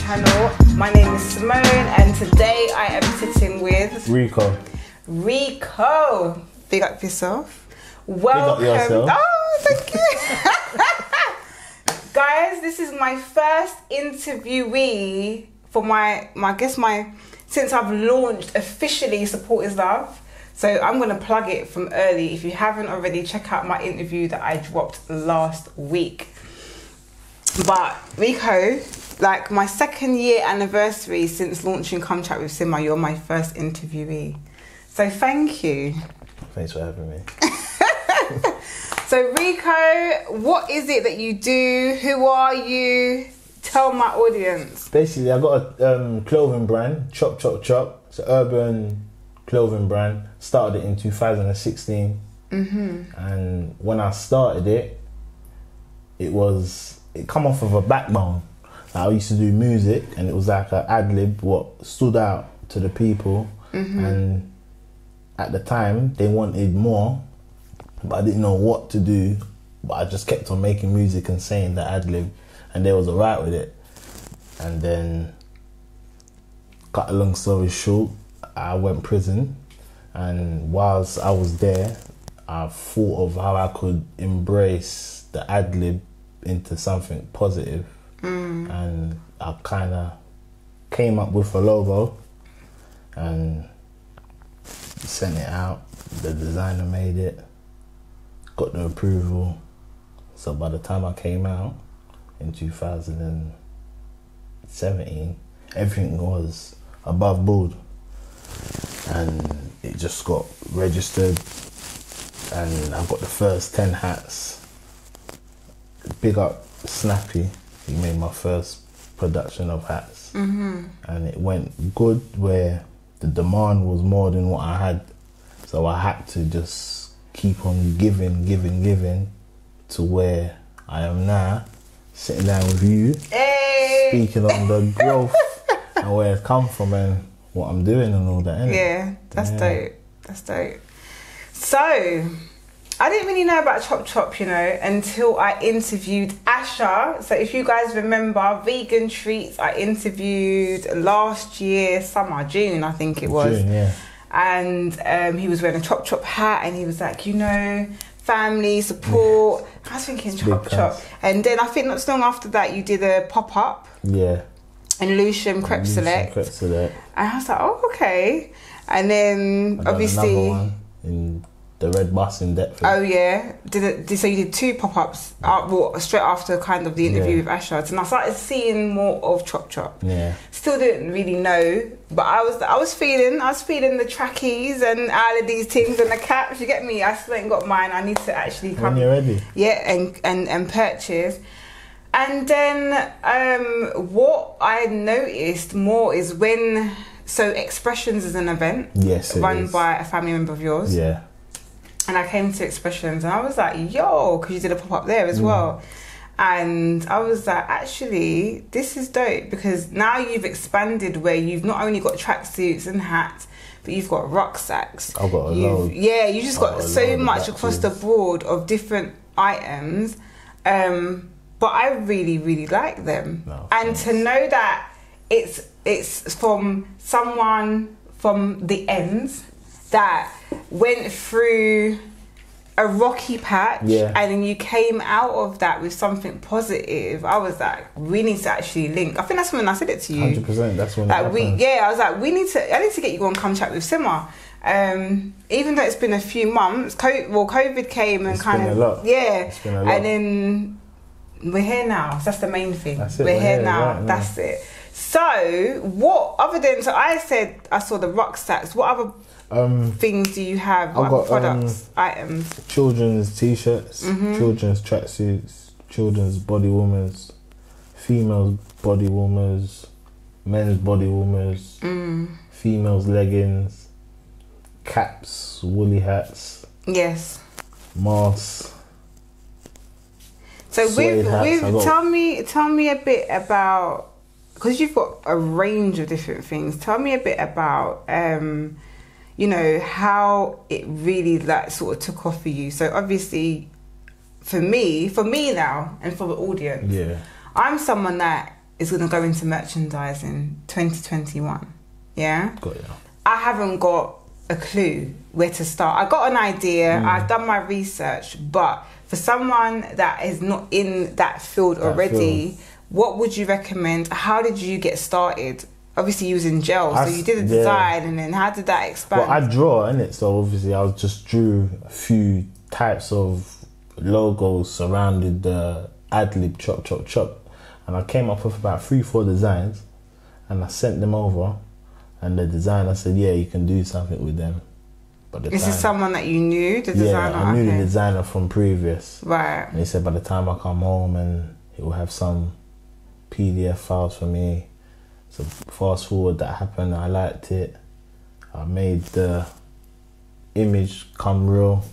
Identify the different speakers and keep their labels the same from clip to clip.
Speaker 1: channel. My name is Simone and today I am sitting with Rico. Big up yourself. Welcome.
Speaker 2: Big up yourself.
Speaker 1: Oh, thank you. Guys, this is my first interviewee for since I've launched officially Support is Love. So I'm going to plug it from early. If you haven't already, check out my interview that I dropped last week. But Rico, like my 2nd year anniversary since launching Come Chat with Sima, you're my first interviewee. So thank you.
Speaker 2: Thanks for having me.
Speaker 1: So Rico, what is it that you do? Who are you? Tell my audience.
Speaker 2: Basically, I got a clothing brand, Chop Chop Chop. It's an urban clothing brand. Started it in 2016. And when I started it, it come off of a backbone. I used to do music, and it was like an ad-lib what stood out to the people. And at the time, they wanted more, but I didn't know what to do. But I just kept on making music and saying the ad-lib, and they was alright with it. And then, cut a long story short, I went prison, and whilst I was there, I thought of how I could embrace the ad-lib into something positive. And I kind of came up with a logo and sent it out. The designer made it, got the approval. So by the time I came out in 2017, everything was above board, and it just got registered, and I got the first 10 hats. Big up Snappy, he made my first production of hats. And it went good, where the demand was more than what I had, so I had to just keep on giving to where I am now, sitting down with you, speaking on the growth and where it's come from and what I'm doing and all that, innit?
Speaker 1: Yeah, that's dope. That's dope. So, I didn't really know about Chop Chop, until I interviewed Asha. So if you guys remember, Vegan Treats, I interviewed last year, June, I think it was.
Speaker 2: June, yeah.
Speaker 1: And he was wearing a Chop Chop hat, and he was like, family support. I was thinking Chop Chop. And then I think not so long after that, you did a pop-up.
Speaker 2: Yeah.
Speaker 1: In Lucian Crepe Select. And I was like, oh, okay. And then obviously
Speaker 2: another one in the Red Bus in Deptford. Oh
Speaker 1: yeah. So you did 2 pop-ups straight after kind of the interview with Asha. And I started seeing more of Chop Chop. Yeah. Still didn't really know, but I was feeling the trackies and all of these things and the caps. You get me? I still ain't got mine. I need to actually come.
Speaker 2: When you're ready.
Speaker 1: Yeah, and purchase. And then what I noticed more is so Expressions is an event run by a family member of yours. Yeah. And I came to Expressions and I was like, yo, because you did a pop-up there as well. And I was like, actually, this is dope, because now you've expanded where you've not only got tracksuits and hats, but you've got rucksacks.
Speaker 2: I've got a load.
Speaker 1: Yeah, you just got so much across the board of different items. But I really, really like them. And to know that it's from someone from the ends that went through a rocky patch, and then you came out of that with something positive. I was like, we need to actually link. I think that's when I said it to you.
Speaker 2: 100%. That's when I
Speaker 1: was like, I need to get you on Come Chat with Sima. Even though it's been a few months, COVID came and
Speaker 2: it's been a lot. It's been a lot.
Speaker 1: And then we're here now. So that's the main thing. We're here now. Right, that's it. So what other than I said I saw the rucksacks. What other things do you have? What other products, items?
Speaker 2: Children's t-shirts, children's tracksuits, children's body warmers, females body warmers, men's body warmers, females leggings, caps, woolly hats. Yes. Masks.
Speaker 1: So tell me a bit about, because you've got a range of different things. Tell me a bit about how it really sort of took off for you. So obviously, for me now, and for the audience, I'm someone that is going to go into merchandising 2021. Yeah?
Speaker 2: Got you.
Speaker 1: I haven't got a clue where to start. I got an idea, I've done my research, but for someone that is not in that field already, what would you recommend? How did you get started? Obviously you was in gel, so you did a design, and then how did that expand?
Speaker 2: Well, I draw, innit? So obviously I just drew a few types of logos surrounded the ad-lib chop chop chop, and I came up with about 3-4 designs, and I sent them over, and the designer said, yeah, you can do something with them. But
Speaker 1: this is someone that you knew, the designer?
Speaker 2: Yeah, I knew the designer from previous.
Speaker 1: Right.
Speaker 2: And he said by the time I come home, and he will have some PDF files for me. So fast forward, that happened, I liked it. I made the image come real,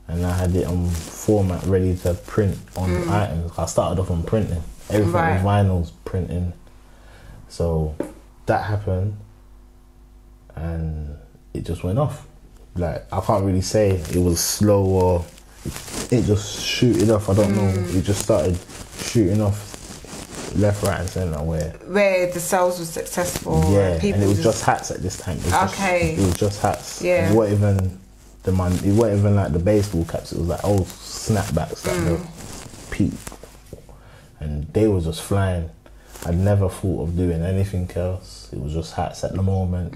Speaker 2: and I had it on format ready to print on items. I started off on printing. Everything was vinyls, printing. So that happened, and it just went off. Like, I can't really say it was slow or it just shooted off. I don't know. It just started shooting off left, right and centre where
Speaker 1: the sales was successful.
Speaker 2: Yeah, and it was just hats at this time. It was just hats.
Speaker 1: Yeah.
Speaker 2: It wasn't even it wasn't even like the baseball caps. It was like old snapbacks that were peak, and they were just flying. I'd never thought of doing anything else. It was just hats at the moment,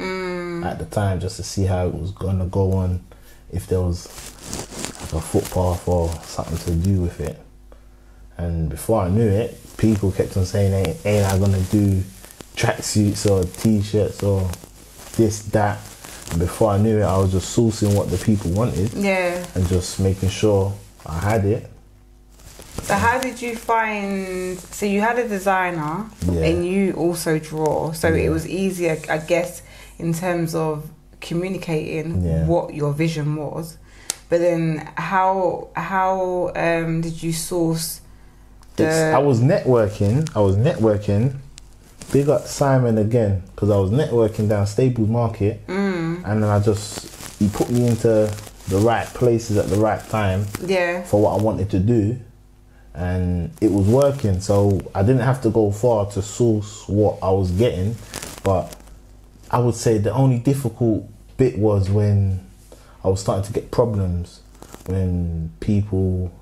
Speaker 2: at the time, just to see how it was gonna go on, if there was like a footpath or something to do with it. And before I knew it, people kept on saying, ain't I gonna do tracksuits or t-shirts or this, that. And before I knew it, I was just sourcing what the people wanted.
Speaker 1: Yeah.
Speaker 2: And just making sure I had it.
Speaker 1: So how did you find, so you had a designer and you also draw, so it was easier, I guess, in terms of communicating what your vision was. But then how did you source
Speaker 2: I was networking. Big up Simon again, because I was networking down Staples Market, and then he put me into the right places at the right time for what I wanted to do, and it was working. So I didn't have to go far to source what I was getting. But I would say the only difficult bit was when I was starting to get problems, when people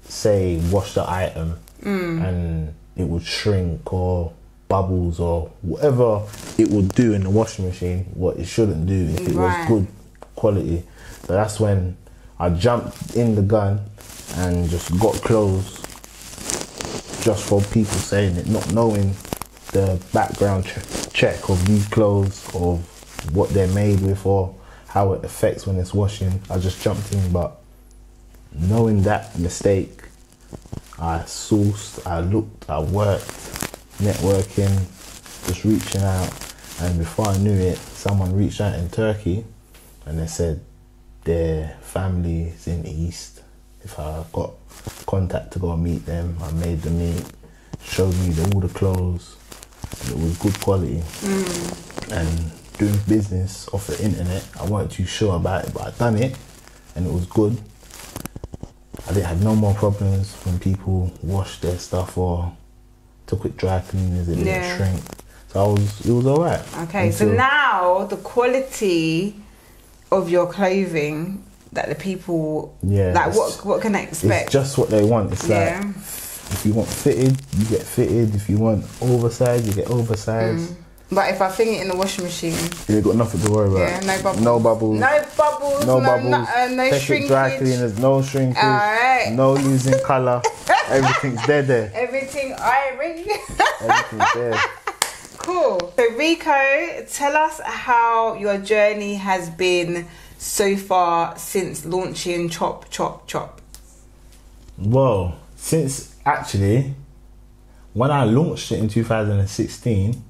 Speaker 2: say wash the item and it would shrink or bubbles or whatever it would do in the washing machine, what it shouldn't do if it was good quality. So that's when I jumped in the gun and just got clothes just for people saying it, not knowing the background check of these clothes, of what they're made with or how it affects when it's washing. I just jumped in, but knowing that mistake, I sourced, I looked, I worked, networking, just reaching out, and before I knew it, someone reached out in Turkey and they said their family's in the East. If I got contact to go and meet them, I made them meet, showed me all the clothes, and it was good quality. And doing business off the internet, I weren't too sure about it, but I done it and it was good. I didn't have no more problems when people washed their stuff or took it dry cleaners, it didn't shrink. So it was alright.
Speaker 1: Okay, so now the quality of your clothing that the people, what can they expect?
Speaker 2: It's just what they want. It's like, if you want fitted, you get fitted. If you want oversized, you get oversized.
Speaker 1: But if I thing it in the washing machine,
Speaker 2: you got nothing to worry about.
Speaker 1: Yeah, no bubbles.
Speaker 2: No bubbles.
Speaker 1: No bubbles.
Speaker 2: No bubbles.
Speaker 1: No
Speaker 2: Take
Speaker 1: shrinkage.
Speaker 2: It dry cleaners, no shrinkage.
Speaker 1: Alright.
Speaker 2: No losing colour. Everything's there.
Speaker 1: Everything iron.
Speaker 2: Everything's there.
Speaker 1: Cool. So Rico, tell us how your journey has been so far since launching Chop Chop Chop.
Speaker 2: Well, since actually, when I launched it in 2016,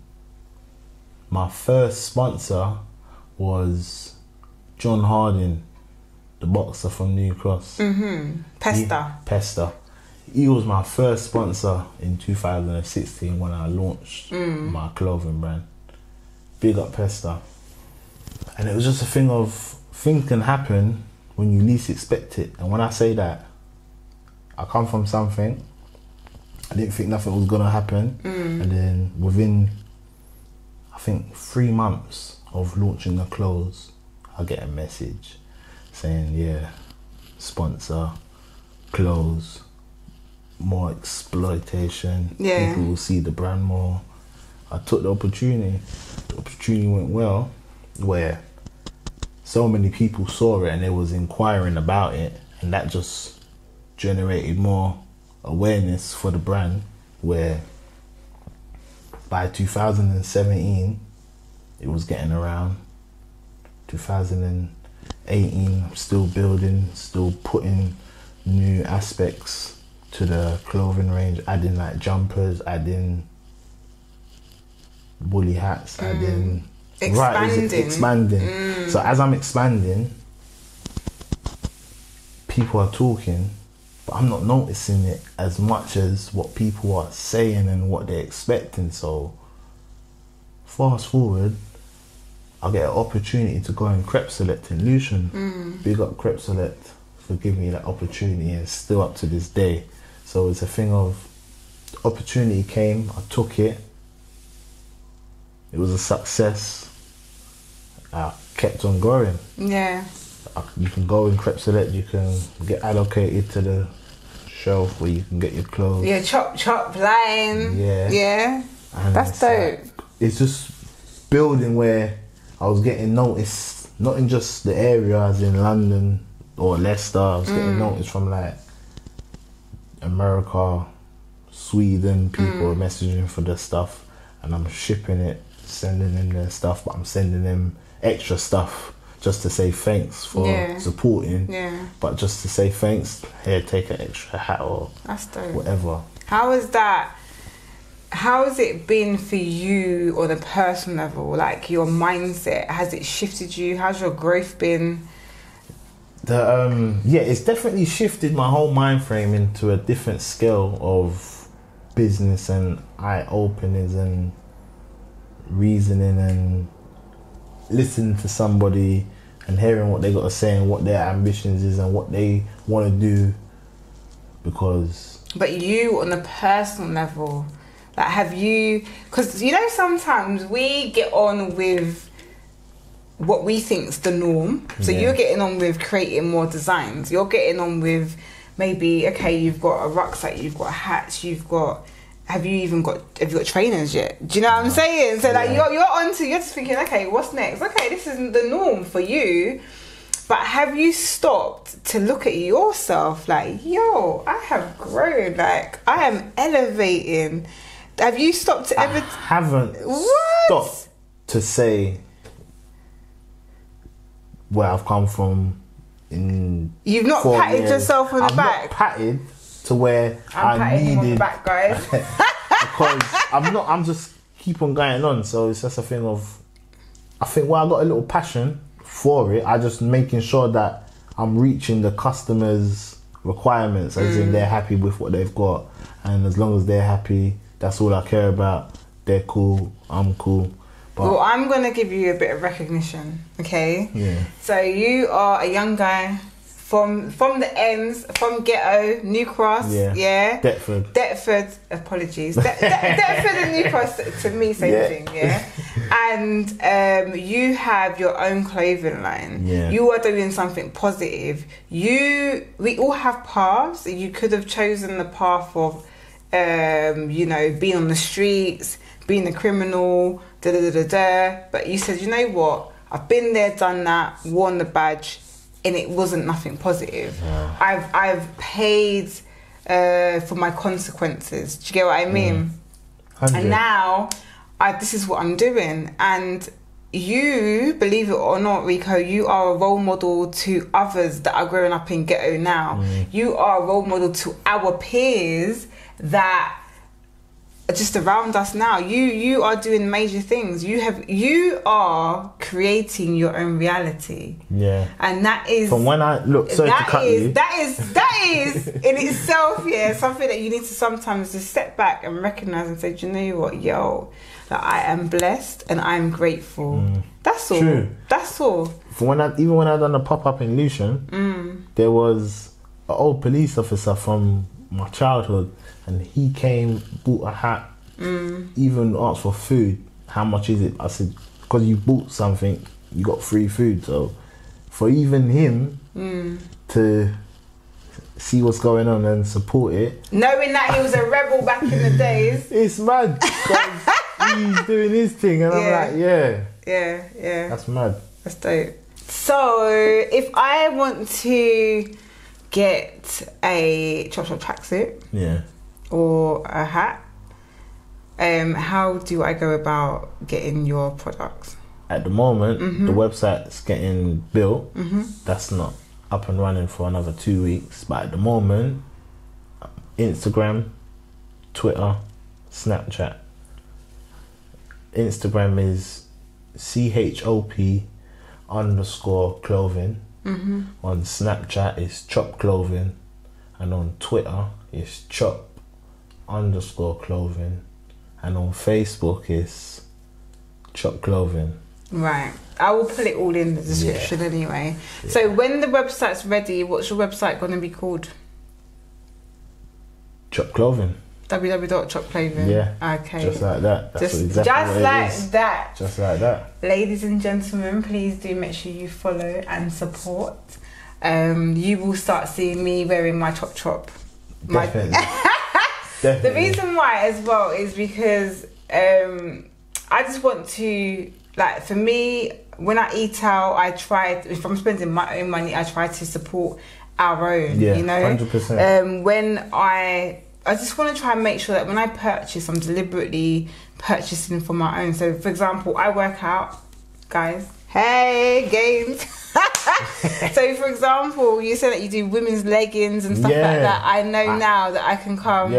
Speaker 2: my first sponsor was John Harding, the boxer from New Cross. Pesta. He was my first sponsor in 2016 when I launched my clothing brand. Big up Pesta. And it was just a thing of, things can happen when you least expect it. And when I say that, I come from something I didn't think nothing was gonna happen. And then within, I think 3 months of launching the clothes, I get a message saying, yeah, sponsor, clothes, more exploitation, people will see the brand more. I took the opportunity. The opportunity went well, where so many people saw it and they was inquiring about it, and that just generated more awareness for the brand, where by 2017 it was getting around. 2018 I'm still building, still putting new aspects to the clothing range, adding like jumpers, adding woolly hats, adding expanding. So as I'm expanding, people are talking, but I'm not noticing it as much as what people are saying and what they're expecting. So fast forward, I get an opportunity to go and crepe select in Lucian. Big up Crepe Select for giving me that opportunity, and still up to this day. So it's a thing of, the opportunity came, I took it. It was a success. I kept on going.
Speaker 1: Yeah.
Speaker 2: You can go in Crepe Select, you can get allocated to the shelf where you can get your clothes.
Speaker 1: Yeah, chop line.
Speaker 2: Yeah.
Speaker 1: Yeah.
Speaker 2: And
Speaker 1: that's dope.
Speaker 2: Like, it's just building where I was getting noticed, not in just the area as in London or Leicester. I was getting noticed from like America, Sweden. People are messaging for the stuff, and I'm shipping it, sending them their stuff, but I'm sending them extra stuff just to say thanks for supporting. Yeah. But just to say thanks, here, take an extra hat or
Speaker 1: that's dope.
Speaker 2: Whatever.
Speaker 1: How is that? How has it been for you on a personal level? Like your mindset, has it shifted you? How's your growth been?
Speaker 2: It's definitely shifted my whole mind frame into a different scale of business and eye openings and reasoning and listening to somebody and hearing what they got to say and what their ambitions is and what they want to do. Because
Speaker 1: but you on a personal level, like have you, because you know sometimes we get on with what we think's the norm. So you're getting on with creating more designs, you're getting on with maybe, okay, you've got a rucksack, you've got hats, you've got, have you got trainers yet? Do you know what I'm saying? So like you're just thinking, okay, what's next? Okay, this isn't the norm for you. But have you stopped to look at yourself like, yo, I have grown, like I am elevating? Have you stopped to ever?
Speaker 2: I haven't stopped to say where I've come from.
Speaker 1: You've not patted yourself on the back.
Speaker 2: Not patted to where I needed. On the back, guys. Because I'm just keep on going on. So it's just a thing of, I think I got a little passion for it. I just making sure that I'm reaching the customers' requirements, as in they're happy with what they've got, and as long as they're happy, that's all I care about. They're cool, I'm cool. But
Speaker 1: well, I'm going to give you a bit of recognition, okay?
Speaker 2: Yeah.
Speaker 1: So you are a young guy from the ends, from Ghetto, New Cross, yeah? Deptford, apologies. Deptford and New Cross, to me, same thing, yeah? And you have your own clothing line.
Speaker 2: Yeah.
Speaker 1: You are doing something positive. We all have paths. You could have chosen the path of, being on the streets, being a criminal, but you said, you know what, I've been there, done that, worn the badge, and it wasn't nothing positive. Yeah. I've paid for my consequences. Do you get what I mean? 100. And now this is what I'm doing. And you, believe it or not, Rico, you are a role model to others that are growing up in Ghetto now. You are a role model to our peers that just around us now. You are doing major things. You are creating your own reality. Yeah. And that is,
Speaker 2: from when I look, sorry to cut you.
Speaker 1: That is in itself, something that you need to sometimes just step back and recognize and say, do you know what, yo, that I am blessed and I'm grateful. That's all. True. That's all.
Speaker 2: From even when I done a pop up in Lucian, there was an old police officer from my childhood, and he came, bought a hat, even asked for food. How much is it? I said, because you bought something, you got free food. So for even him to see what's going on and support it,
Speaker 1: knowing that he was a rebel back in the days,
Speaker 2: it's mad. He's doing his thing, and I'm like,
Speaker 1: yeah,
Speaker 2: that's mad.
Speaker 1: That's dope. So if I want to get a Chop Chop tracksuit, or a hat, how do I go about getting your products?
Speaker 2: At the moment, the website's getting built. That's not up and running for another 2 weeks. But at the moment, Instagram, Twitter, Snapchat. Instagram is CHOP_clothing. On Snapchat it's Chop Clothing, and on Twitter it's Chop_clothing, and on Facebook it's Chop Clothing.
Speaker 1: Right. I will put it all in the description anyway. So when the website's ready, what's your website going to be called?
Speaker 2: Chop Clothing.
Speaker 1: www.chopclothing.
Speaker 2: Yeah.
Speaker 1: Okay.
Speaker 2: Just like that. That's
Speaker 1: just
Speaker 2: exactly
Speaker 1: just
Speaker 2: what
Speaker 1: like
Speaker 2: it is.
Speaker 1: that.
Speaker 2: Just like that.
Speaker 1: Ladies and gentlemen, please do make sure you follow and support. You will start seeing me wearing my Chop Chop.
Speaker 2: Definitely. Definitely.
Speaker 1: The reason why as well is because I just want to, like, for me, when I eat out, I try, if I'm spending my own money, I try to support our own, you know?
Speaker 2: 100%.
Speaker 1: When I just want to try and make sure that when I purchase, I'm deliberately purchasing for my own. So, for example, I work out, guys. Hey, games. So, for example, you said that you do women's leggings and stuff like that. I know now that I can come,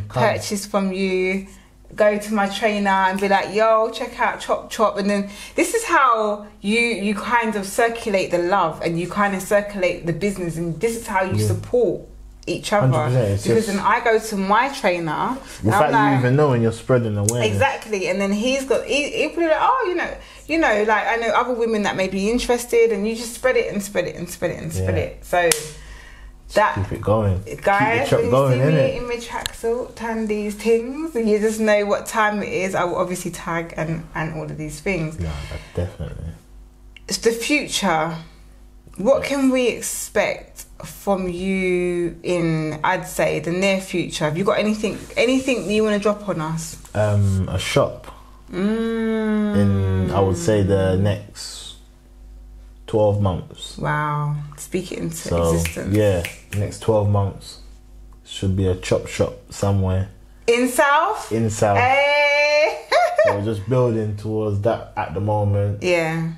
Speaker 1: purchase from you, go to my trainer and be like, yo, check out Chop Chop. And then this is how you kind of circulate the love, and you kind of circulate the business, and this is how you support each other. Because then I go to my trainer
Speaker 2: without you even knowing, you're spreading awareness.
Speaker 1: Exactly. And then he'll be like, oh, you know, like, I know other women that may be interested, and you just spread it and spread it and spread it and spread it. So that,
Speaker 2: keep it going,
Speaker 1: guys.
Speaker 2: Keep the
Speaker 1: when you see me
Speaker 2: innit?
Speaker 1: in my tracksuit and these things, and you just know what time it is. I will obviously tag and all of these things.
Speaker 2: No, definitely.
Speaker 1: It's the future. What can we expect from you in, I'd say, the near future? Have you got anything you want to drop on us?
Speaker 2: A shop. In, I would say, the next 12 months.
Speaker 1: Wow. Speak it into existence.
Speaker 2: Yeah, next 12 months should be a chop shop somewhere.
Speaker 1: In South?
Speaker 2: In South.
Speaker 1: Hey!
Speaker 2: So we're just building towards that at the moment.
Speaker 1: Yeah.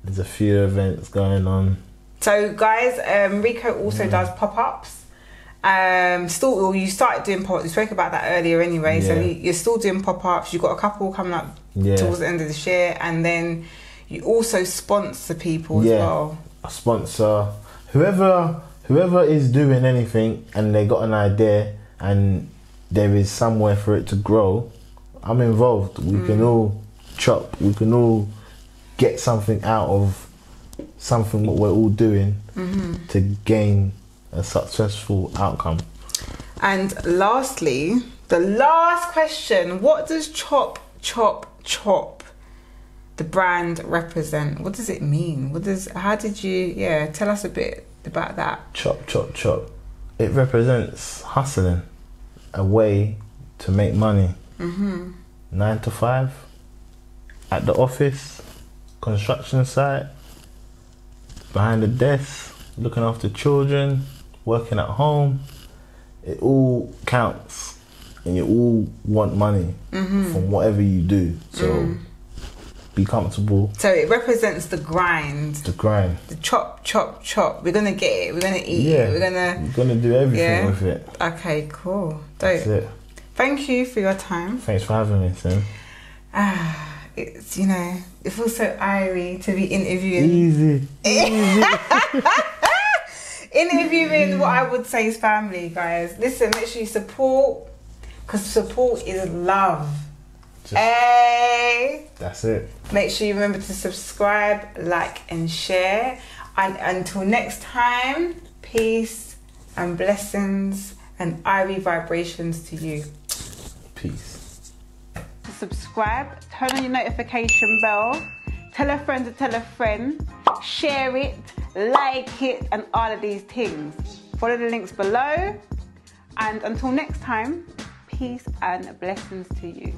Speaker 2: There's a few events going on.
Speaker 1: So guys, Rico also does pop-ups. You started doing pop-ups. We spoke about that earlier anyway. So you're still doing pop-ups. You've got a couple coming up towards the end of this year, and then you also sponsor people as well.
Speaker 2: A sponsor, whoever is doing anything and they got an idea and there is somewhere for it to grow, I'm involved. We can all chop. We can all get something out of something what we're all doing to gain a successful outcome.
Speaker 1: And lastly, the last question: what does Chop Chop Chop, the brand, represent? What does it mean? How did you tell us a bit about that?
Speaker 2: Chop Chop Chop. It represents hustling, a way to make money. 9 to 5 at the office, construction site, behind the desk, looking after children, working at home. It all counts, and you all want money from whatever you do. So be comfortable.
Speaker 1: So it represents the grind.
Speaker 2: The grind.
Speaker 1: The chop, chop, chop. We're gonna get it. We're gonna eat it. We're
Speaker 2: gonna do everything with it.
Speaker 1: Okay, cool.
Speaker 2: That's it.
Speaker 1: Thank you for your time.
Speaker 2: Thanks for having me, Sim.
Speaker 1: It's, it feels so airy to be interviewing.
Speaker 2: Easy.
Speaker 1: Interviewing what I would say is family, guys. Listen, make sure you support, because support is love. Hey.
Speaker 2: That's it.
Speaker 1: Make sure you remember to subscribe, like, and share. And until next time, peace and blessings and Irie vibrations to you.
Speaker 2: Peace.
Speaker 1: Subscribe, turn on your notification bell, tell a friend to tell a friend, share it, like it, and all of these things. Follow the links below, and until next time, peace and blessings to you.